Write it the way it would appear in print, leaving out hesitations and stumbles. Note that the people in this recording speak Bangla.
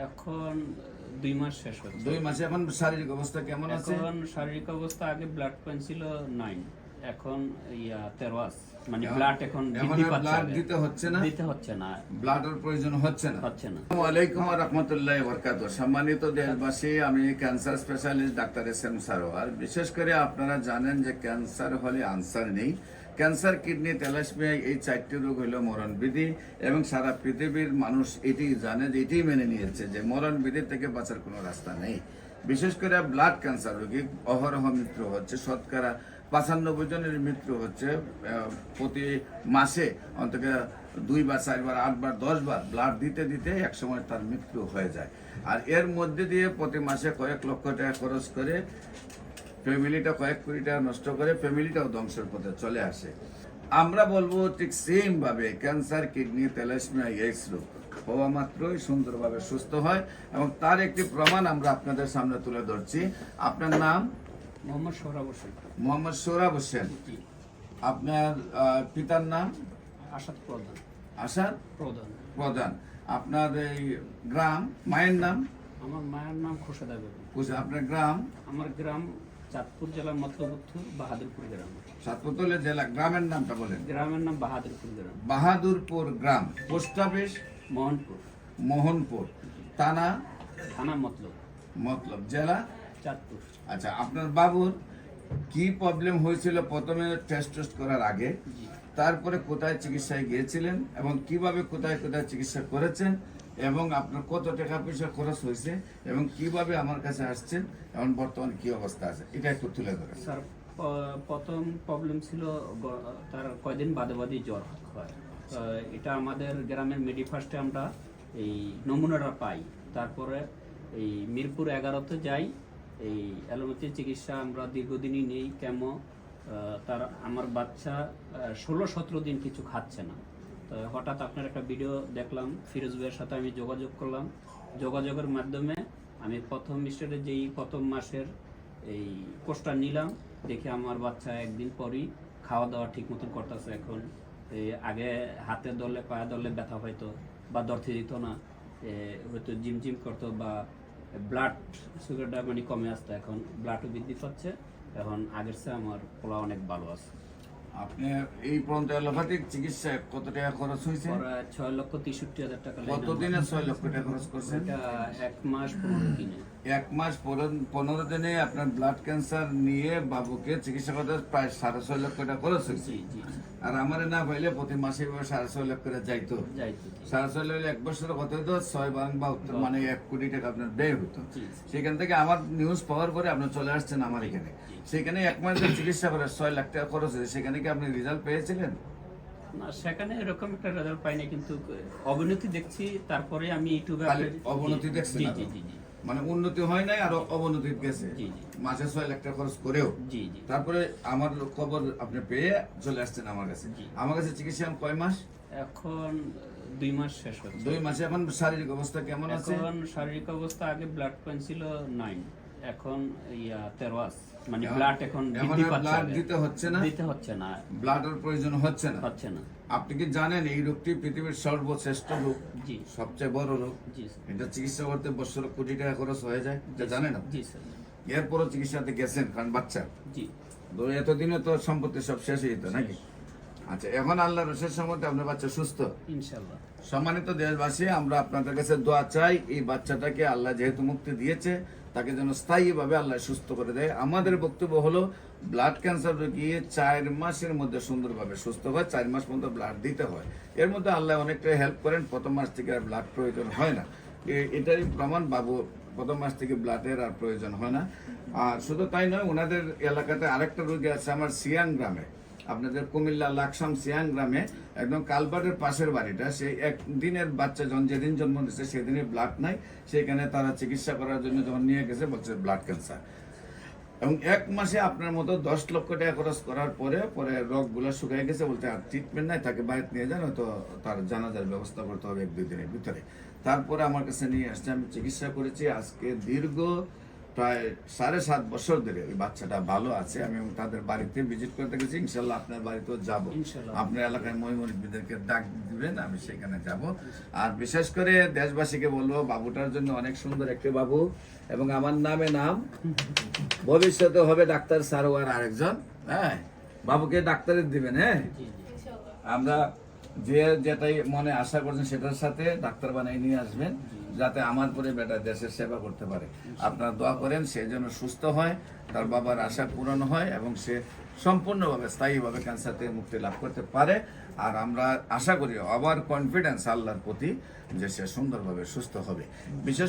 এখন 2 মাস শেষ হচ্ছে। 2 মাসে এখন শারীরিক অবস্থা কেমন আছে? এখন শারীরিক অবস্থা আগে ব্লাড পয়েন্ট ছিল 9, এখন 13 আছে। মানে ব্লাড এখন বৃদ্ধি পাচ্ছে, ব্লাড দিতে হচ্ছে না, ব্লাডের প্রয়োজন হচ্ছে না। আসসালামু আলাইকুম ওয়া রাহমাতুল্লাহি ওয়া বারাকাতুহু। সম্মানিত দেশবাসী, আমি cancer specialist doctor SM. Sarwar. বিশেষ করে আপনারা জানেন যে ক্যান্সার হলে আনসার নেই। ক্যান্সার, কিডনি, থ্যালাসেমিয়া, এই 4টি রোগ হলো মরণবিধি, এবং সারা পৃথিবীর মানুষ এটি জানে, যে এটি মেনে নিয়েছে যে মরণবিধি থেকে বাঁচার কোনো রাস্তা নেই। বিশেষ করে ব্লাড ক্যান্সার রোগী অহরহ মৃত্যু হচ্ছে, শতকরা 95 জনের মৃত্যু হচ্ছে প্রতি মাসে। অন্তত 2 বার, 4 বার, 8 বার, 10 বার ব্লাড দিতে দিতে একসময় তার মৃত্যু হয়ে যায়। আর এর মধ্যে দিয়ে প্রতি মাসে কয়েক লক্ষ টাকা খরচ করে ফ্যামিলিটা, কয়েক কোটি টাকা নষ্ট করে ফ্যামিলিটাও ধ্বংসের পথে চলে আসে। আমরা বলবো ঠিক সেম ভাবে ক্যান্সার, কিডনি, থ্যালাসেমিয়া, এইডস রোগ হওয়া মাত্রই সুন্দরভাবে সুস্থ হয়, এবং তার একটি প্রমাণ আমরা আপনাদের সামনে তুলে ধরছি। আপনার নাম? মোহাম্মদ সোহরাব হোসেন। মোহাম্মদ সোহরাব হোসেন। আপনার পিতার নাম? আসাদ প্রধান। আসাদ প্রধান। প্রধান। আপনার এই গ্রাম, মায়ের নাম? আমার মায়ের নাম খোরশেদা বেগম। আপনার গ্রাম? আমার গ্রাম চাঁদপুর জেলার মতলবুত্থুর বাহাদুরপুর গ্রাম। চাঁদপুর জেলা। গ্রামের নামটা বলেন। গ্রামের নাম বাহাদুরপুর গ্রাম। বাহাদুরপুর গ্রাম। Post office? মোহনপুর। মোহনপুর। থানা? থানা মতলব। জেলা? চাঁদপুর। আচ্ছা, আপনার বাবুর কি প্রবলেম হয়েছিল প্রথমে টেস্ট করার আগে? তারপরে কোথায় চিকিৎসায় গিয়েছিলেন, এবং কিভাবে কোথায় কোথায় চিকিৎসা করেছেন, এবং আপনার কত টাকা পয়সা খরচ হয়েছে, এবং কিভাবে আমার কাছে আসছেন, এবং বর্তমানে কি অবস্থা আছে, এটা একটু তুলে ধরেন। স্যার, প্রথম প্রবলেম ছিল তার কয়দিন বাদে জ্বর হয়। এটা আমাদের গ্রামের মেডিফার্স্টে আমরা এই নমুনাটা পাই। তারপরে এই মিরপুর 11-তে যাই, এই অ্যালোপ্যাথি চিকিৎসা আমরা দীর্ঘদিনই নেই। কেমো তার আমার বাচ্চা 16-17 দিন কিছু খাচ্ছে না। তো হঠাৎ আপনার একটা ভিডিও দেখলাম, ফিরোজ ভাইয়ের সাথে আমি যোগাযোগ করলাম। যোগাযোগের মাধ্যমে আমি প্রথম স্টেজে যেই প্রথম মাসের এই কোর্সটা নিলাম, দেখে আমার বাচ্চা একদিন পরই খাওয়া দাওয়া ঠিক মতন করতেছে। এখন আগে হাতে ধরলে, পায়ে ধরলে ব্যথা হয়তো, বা ধরতে দিত না, হয়তো জিম করতো, বা ব্লাড সুগারটা মানে কমে আসতো। এখন ব্লাডও বৃদ্ধি পাচ্ছে। এখন আগের চেয়ে আমার পোলা অনেক ভালো আছে। আপনি এই পর্যন্ত অ্যালোপ্যাথিক চিকিৎসায় কত টাকা খরচ হয়েছে? 6,63,000 টাকা। কতদিনে 6 লক্ষ টাকা খরচ করছেন? 1 মাস 15 দিনে। 1 মাস 15 দিনে আপনার ব্লাড ক্যান্সার নিয়ে বাবুকে চিকিৎসা করতে প্রায় 6.5 লক্ষ টাকা খরচ হয়েছে। আর আমার না পাইলে প্রতি মাসে 6.5 লক্ষ করে যাইতো। 6.5 লক্ষ 1 বছর কত হতো? 6 মানে 1 কোটি টাকা আপনার ব্যয় হতো। সেখান থেকে আমার নিউজ পাওয়ার পরে আপনি চলে আসছেন আমার এখানে। সেখানে 1 মাসের চিকিৎসা করে 6 লাখ টাকা খরচ হয়েছে। সেখানে কি আপনি রেজাল্ট পেয়েছিলেন? না, সেখানে এরকম একটা রেজাল্ট পাইনি, কিন্তু অবনতি দেখছি। তারপরে আমি ইউটিউবে অবনতি দেখছেন? মানে উন্নতি হয় নাই, আর অবনতি গেছে। মাসে 6 লাখ টাকা খরচ করেও। তারপরে আমার খবর আপনি পেয়ে চলে আসছেন আমার কাছে। আমার কাছে চিকিৎসা কয় মাস? এখন 2 মাস শেষ হচ্ছে। 2 মাসে এখন শারীরিক অবস্থা কেমন আছে? এখন শারীরিক অবস্থা আগে ব্লাড পয়েন্ট ছিল 9, এখন 13 আছে। মানে ব্লাড এখন বৃদ্ধি পাচ্ছে, ব্লাড দিতে হচ্ছে না, ব্লাডের প্রয়োজন হচ্ছে না। আপনি কি জানেন এই রোগটি পৃথিবীর সর্বশ্রেষ্ঠ রোগ? জি। সবচেয়ে বড় রোগ। এটা চিকিৎসা করতে বছরে কোটি টাকা খরচ হয়ে যায়, এটা জানেন? জি স্যার। এরপরও চিকিৎসাতে গেছেন, কারণ বাচ্চা। জি। তো এতদিনে তো সম্পত্তি সব শেষ হয়ে যেত নাকি? আচ্ছা, এখন আল্লাহর রসের সম্মতে আপনার বাচ্চা সুস্থ ইনশাআল্লাহ। সম্মানিত দেশবাসী, আমরা আপনাদের কাছে দোয়া চাই, এই বাচ্চাটাকে আল্লাহ যেহেতু মুক্তি দিয়েছে, তাকে যেন স্থায়ীভাবে আল্লাহ সুস্থ করে দেয়। আমাদের বক্তব্য হলো, ব্লাড ক্যান্সার রোগী 4 মাসের মধ্যে সুন্দরভাবে সুস্থ হয়। 4 মাস পর্যন্ত ব্লাড দিতে হয়। এর মধ্যে আল্লাহ অনেকটাই হেল্প করেন। প্রথম মাস থেকে আর ব্লাড প্রয়োজন হয় না। এটারই প্রমাণ, বাবু প্রথম মাস থেকে ব্লাডের আর প্রয়োজন হয় না। আর শুধু তাই নয়, ওনাদের এলাকাতে আরেকটা রোগী আছে আমার সিয়াং গ্রামে, আপনাদের কুমিল্লা লাকসাম সিয়াং গ্রামে, একদম কালবারের পাশের বাড়িটা। সেই একদিনের বাচ্চা যেদিন জন্ম নিচ্ছে সেদিনে ব্লাড নাই। সেখানে তারা চিকিৎসা করার জন্য যখন নিয়ে গেছে, বলছে ব্লাড ক্যান্সার। এবং 1 মাসে আপনার মতো 10 লক্ষ টাকা খরচ করার পরে রোগগুলো শুকিয়ে গেছে, বলতে আর ট্রিটমেন্ট নাই, তাকে বাইরে নিয়ে যান, হয়তো তার জানাজার ব্যবস্থা করতে হবে 1-2 দিনের ভিতরে। তারপরে আমার কাছে নিয়ে আসছে, আমি চিকিৎসা করেছি। আজকে দীর্ঘ প্রায় 7.5 বছর ধরে ওই বাচ্চাটা ভালো আছে। আমি তাদের বাড়িতে ভিজিট করতে গেছি, ইনশাল্লাহ আপনার বাড়িতেও যাব। ইনশাল্লাহ। আপনার এলাকায় মহিমুরব্বীদেরকে ডাক দিবেন, আমি সেখানে যাব। আর বিশেষ করে দেশবাসীকে বলবো, বাবুটার জন্য অনেক সুন্দর একটি বাবু, এবং আমার নামে নাম, ভবিষ্যতে হবে ডাক্তার সারোয়ার আরেকজন। হ্যাঁ, বাবুকে ডাক্তারের দিবেন। হ্যাঁ, আমরা যে যেটাই মনে আশা করছেন সেটার সাথে ডাক্তার বানাই নিয়ে আসবেন, যাতে আমার পরে বেটা দেশের সেবা করতে পারে। আপনারা দোয়া করেন সে যেন সুস্থ হয়, তার বাবার আশা পূরণ হয়, এবং সে সম্পূর্ণভাবে স্থায়ীভাবে ক্যান্সার থেকে মুক্তি লাভ করতে পারে। আর আমরা আশা করি, আবার কনফিডেন্স আল্লাহর প্রতি, যে সে সুন্দরভাবে সুস্থ হবে। বিশেষ